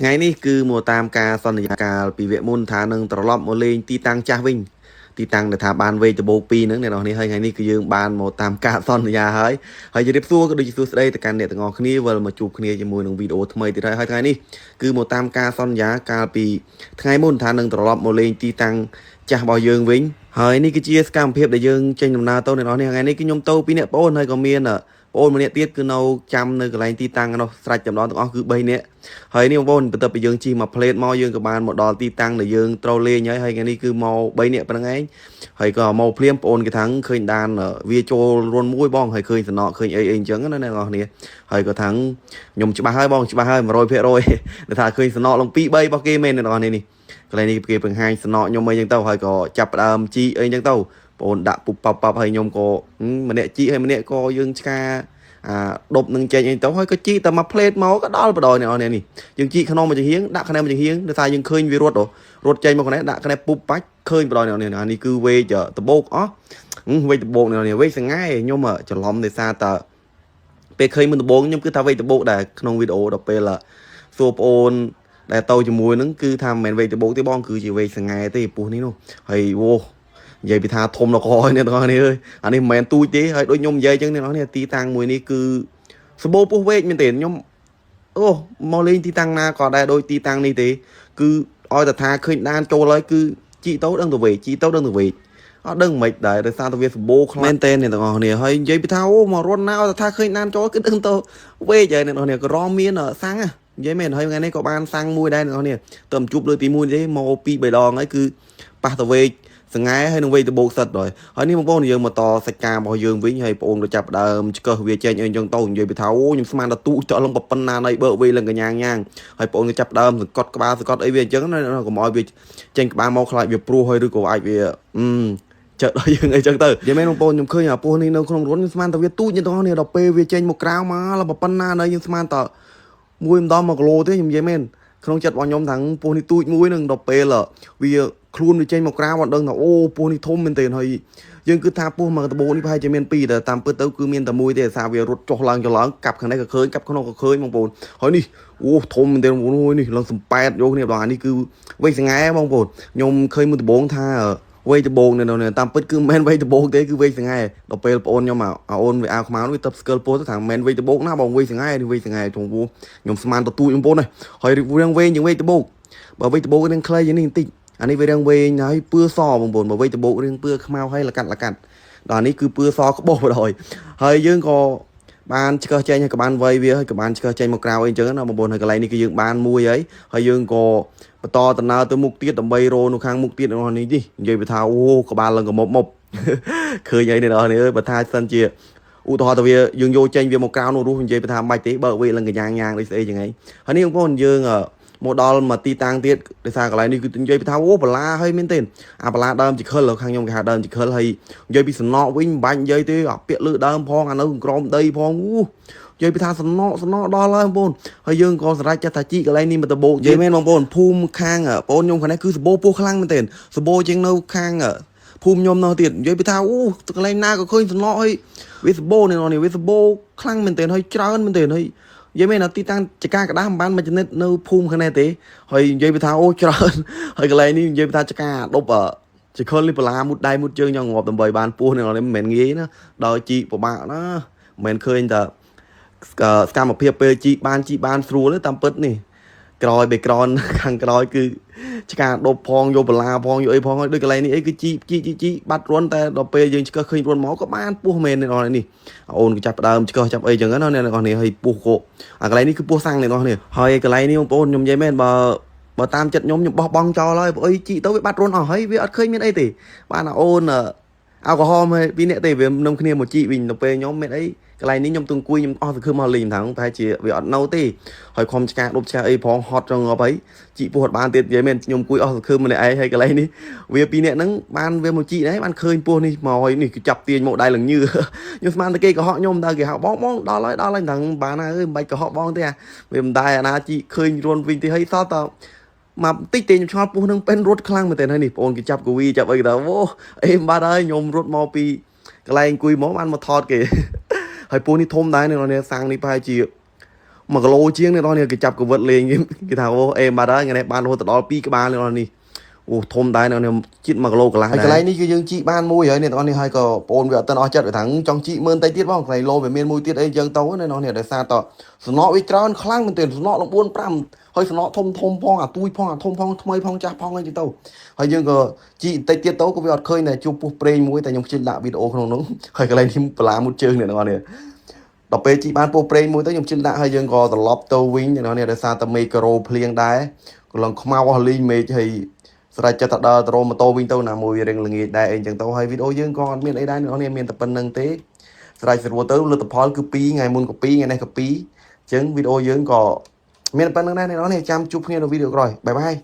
ថ្ងៃនេះគឺមកតាមការសន្យាកាលពីវគ្គមុនថានឹងត្រឡប់មកលេងទីតាំងចាស់វិញទីតាំងដែលថាបានវេតបោក2ហ្នឹងអ្នកនរនេះហើយថ្ងៃនេះគឺយើងបានមកតាមការសន្យាហើយជម្រាបសួរក៏ដូចជាសួស្ដីទៅកាន់អ្នកទាំងអស់គ្នាវិលមកជួបគ្នាជាមួយនឹងវីដេអូថ្មីទៀតហើយថ្ងៃនេះគឺមកតាមការសន្យាកាលពីថ្ងៃមុនថានឹងត្រឡប់មកលេងទីតាំងចាស់របស់យើងវិញហើយនេះគឺជាសកម្មភាពដែលយើងចេញដំណើរទៅអ្នកនរនេះថ្ងៃនេះគឺខ្ញុំទៅពីអ្នកបងហើយក៏មានបងម្នាក់ទៀតគឺនៅចាំនៅកន្លែងទីតាំងនោះស្រេចចំណងទាំងអស់គឺ3នាក់ហើយនេះបងប្អូនបន្ទាប់ពីយើងជិះមកផ្លេតមកយើងក៏បានមកដល់ទីតាំងដែលយើងត្រូវលេងហើយថ្ងៃនេះគឺមក3នាក់ប៉ុណ្្នឹងឯងហើយក៏មកភ្លាមបងប្អូនគេថាឃើញដានវាចូលរុនមួយបងហើយឃើញសំណក់ឃើញអីអញ្ចឹងណាអ្នកនរគ្នាហើយក៏ថាខ្ញុំច្បាស់ហើយបងច្បាស់ហើយ100%ដែលថាឃើញសំណក់ឡើង2 3របស់គេមែនអ្នកនរនេះកន្លែងនេះគេបង្ហាញសំណក់ខ្ញុំអីអញ្ចឹងទៅហើយក៏ចាប់ដើមជីអីអញ្ចឹងទៅបងដាក់ពុបប៉ាប់ហើយខ្ញុំក៏ម្នាក់ជីហើយម្នាក់ក៏យើងឆ្កាដប់នឹងចេញអីទៅហើយក៏ជីតែមកផ្លេតមកក៏ដល់បដ នេះយើងជីក្នុងមួយចង្ហៀងដាក់ខ្នែមួយចង្ហៀងដោយសារយើងឃើញវារត់ចេញមកខ្នែដាក់ខ្នែពុបបាច់ឃើញបដនេះគឺវេកដបោកអស់វេកដបោកនេះវេកសងាយខ្ញុំច្រឡំដោយសារតែពេលឃើញមុនដបោកខ្ញុំគឺថាវេកដបោកដែរក្នុងវីដេអូដល់ពេលសួរប្អូនដែលទៅជាមួយនឹងគឺថាមិនមែនវេកដបោកទេបងគឺជាវេកសងាយទេពោះនេះនោះហើយវោនិយាយពីថាធំដល់កហើយអ្នកទាំងអស់នេះអើយអានេះមិនមែនទូចទេហើយដូចខ្ញុំនិយាយអញ្ចឹងអ្នកទាំងអស់នេះទីតាំងមួយនេះគឺសម្បូរពោះវែកមែនទេខ្ញុំមកលេងទីតាំងណាក៏ដែរដូចទីតាំងនេះទេគឺឲ្យតែថាឃើញដានចូលហើយគឺជីទៅដឹងទៅវែកជីទៅដឹងទៅវែកអត់ដឹងមិនដែរដោយសារតែវាសម្បូរខ្លាំងមែនទេអ្នកទាំងអស់នេះហើយនិយាយពីថាមករត់ណាឲ្យតែថាឃើញដានចូលគឺដឹងទៅវែកហើយអ្នកទាំងអស់នេះក៏រមមានសាំងនិយាយមែនហើយថ្ងៃនេះក៏បានសាំងមួយដែរអ្នកទាំងអស់នេះទៅជួបលើទី1ទេមក2 3ដងហើយគឺប៉ះទៅវែកសង្ហែហើយនឹងវេតបោកសិតហើយនេះបងប្អូនយើងមកតសាច់ការរបស់យើងវិញហើយបងប្អូនក៏ចាប់ដើមឆ្កឹះវាចេញអីចឹងទៅនិយាយពីថាខ្ញុំស្មានតែទូចតឡើងប៉ុណ្ណាណៃបើវេឡើងកញ្ញាញ៉ាងហើយបងប្អូនក៏ចាប់ដើមសង្កត់ក្បាលសង្កត់អីវាអញ្ចឹងណាកុំឲ្យវាចេញក្បាលមកខ្លាចវាព្រោះហើយឬក៏អាចវាចើដល់យើងអីចឹងទៅនិយាយមែនបងប្អូនខ្ញុំឃើញអាពស់នេះនៅក្នុងរន្ធខ្ញុំស្មានតែវាទូចទាំងអស់នេះដល់ពេលវាចេញមកក្រៅមកឡើងប៉ុណ្ណាណៃយើងស្មានតែ1 គីឡូទេខ្ញុំនិយាយមែនក្នុងចិត្តរបស់ខ្ញុំថាពស់នេះទូចមួយនឹងដល់ពេលវាខ្លួនវាចេញមកក្រៅអត់ដឹងថាពស់នេះធំមែនទេហើយយើងគឺថាពស់មកដបោនេះប្រហែលជាមាន2តែតាមពិតទៅគឺមានតែមួយទេសារវារត់ចុះឡើងចឡើងកាប់ខាងនេះក៏ឃើញកាប់ក្នុងក៏ឃើញបងប្អូនហើយនេះធំមែនទេបងប្អូននេះឡើងសំប៉ែតយកគ្នាបងអានេះគឺវែកសង្ហែបងប្អូនខ្ញុំឃើញមួយដបងថាវែកដបងនៅតាមពិតគឺមិនមែនវែកដបងទេគឺវែកសង្ហែដល់ពេលបងប្អូនខ្ញុំអូនវាអាវខ្មៅនេះទៅស្កិលពោះទៅថាមិនមែនវែកដបងណាបងវែកសង្ហែនេះវែកសង្ហែជុំពោះខ្ញុំស្មានទៅទូចបងប្អូនហើយរឿងវែងជាងវែកដបងបើវែកដបងនឹងខ្លីយ៉ាងនេះបន្តិចអានេះវារឿងវែងហើយពឿសបងប្អូនបើវែកដបងរឿងពឿខ្មៅហើយលកាត់ដល់នេះគឺពឿសក្បោះបណ្ដោយហើយយើងក៏បានឆ្កឹះចេញហើយក៏បានវៃវាហើយក៏បានឆ្កឹះចេញមកក្រៅអីអញ្ចឹងណាបងប្អូនហើយកន្លែងនេះគឺយើងបានមួយហើយយើងក៏បន្តដំណើរទៅមុខទៀតដើម្បីរនៅខាងមុខទៀតរបស់នេះនិយាយទៅថាក្បាលឡើងកមុបឃើញអីនេះដល់នេះអើយបើថាសិនជាឧទាហរណ៍ទៅវាយើងយកចេញវាមកក្រៅនោះរស់និយាយទៅថាមិនបាច់ទេបើវាឡើងកញ្ញាញ៉ាងដូចស្អីចឹងហីហើយនេះបងប្អូនយើងមកដល់មកទីតាំងទៀតដោយសារកន្លែងនេះគឺនិយាយពីថាបន្លាហើយមែនទេអាបន្លាដើមជីខិលខាងខ្ញុំគេហៅដើមជីខិលហើយនិយាយពីសំណក់វិញមិនបាច់និយាយទេអាពាក់លើដើមផងអានៅក្រោមដីផងនិយាយពីថាសំណក់ដល់ហើយបងប្អូនហើយយើងក៏សម្រេចចាត់ថាជីកន្លែងនេះមកដបោកនិយាយមែនបងប្អូនភូមិខាងបងប្អូនខ្ញុំខាងនេះគឺសម្បូរពោះខ្លាំងមែនទេសម្បូរជាងនៅខាងភូមិខ្ញុំនោះទៀតនិយាយពីថាកន្លែងណាក៏ឃើញសំណក់ហើយវាសម្បូរនេះវាសម្បូរខ្លាំងមែនទេហើយច្រើនមែនទេហើយនិយាយមែនទីតាំងចកាកដាមិនបានមួយចនិតនៅភូមិខាងនេះទេហើយនិយាយពីថាច្រើនហើយកន្លែងនេះនិយាយពីថាចកាដប់ចខលនេះបលាមុតដៃមុតជើងយ៉ាងងាប់ដើម្បីបានពោះនេះមិនមែនងាយណាដល់ជីពិបាកណាមិនមែនឃើញតែសកម្មភាពពេលជីបានស្រួលទេតាមពិតនេះក្រោយបេក្រនខាងក្រោយគឺឆ្កាដប់ផងយកបលាផងយកអីផងហើយដូចកន្លែងនេះអីគឺជីបាត់រន់តែដល់ពេលយើងឆ្កឹះឃើញរន់មកក៏បានពោះមែននេះអូនក៏ចាប់ដើមឆ្កឹះចាប់អីចឹងណាអ្នកនរនេះហើយពោះក៏អាកន្លែងនេះគឺពោះសាំងអ្នកនរនេះហើយកន្លែងនេះបងប្អូនខ្ញុំនិយាយមែនបើតាមចិត្តខ្ញុំបោះបង់ចោលហើយអីជីទៅវាបាត់រន់អស់ហើយវាអត់ឃើញមានអីទេបានអូនអាល់កុហុលមកពីអ្នកទេវានំគ្នាមកជីវិញទៅពេលខ្ញុំមានអីកន្លែងនេះខ្ញុំទអង្គុយខ្ញុំអស់សង្ឃឹមមកលេងថងប្រហែលជាវាអត់នៅទេហើយខំឆ្កាដប់ឆ្កាអីផងហត់ចង់ងាប់ហើយជីពោះអត់បានទៀតនិយាយមែនខ្ញុំអង្គុយអស់សង្ឃឹមម្នាក់ឯងហើយកន្លែងនេះវា2នាក់ហ្នឹងបានវាមកជីដែរបានឃើញពោះនេះមកហើយនេះគឺចាប់ទាញមកដៃឡើងញើខ្ញុំស្មានតែគេកុហកខ្ញុំតើគេហៅបងដល់ហើយថងបានហើយមិនបាច់កុហកបងទេវាមិនដែរអាណាជីឃើញរុនវិញទេហើយសតតមកតិចទេខ្ញុំឆ្ងល់ពោះនឹងពេនរត់ខ្លាំងមែនតើហើយនេះបងគេចាប់កវីចាប់អីគេថាអីបាត់ហើយខ្ញុំរត់មកពីកន្លែងអង្គុយមកបានមកថតគេហើយពូនេះធំដែរនៅសាំងនេះប្រហែលជា mà cái lô chiếng này đó nè cái chập cái vật lên cái thằng em mà đó ngày này ban hồ từ đó pi cái ba lên đi ô thôm đai nào nè chít mà cái lô cái lá cái này cái dương chị ban mui ấy nè đó nè hai cái ôn về tân nói chất ở thằng trong chị mơn tay tiết bao này lô về miền mui tiết ấy dương tấu này nó nè để xa tờ nó với trơn khlang mình tiền nó buôn pram hơi nó thôm thôm phong à tui phong à thôm phong thay phong cha phong lên chị tàu hơi dương cái chị tay tiết tấu có việc khơi này chụp spray mui tại nhung trên lạ video không đúng hơi cái này thì là một chương này nó nè đọc về chị ban po play mũi tới nhung chân đã hay dương có the lobster wing nó này để sao ta micro plieng đá còn lần không mau ly mê thì sẽ cho ta đờ tro mà tô wing tao là mùi rừng là nghề đại chẳng tao hay video dương con miền ấy đây nó này miền tập bên năng tế sẽ sẽ vô tới lượt tập phơi cứ pi ngày muôn copy ngày này copy chứng video dương có miền tập bên năng này nó này chăm chụp nghe video rồi bye bye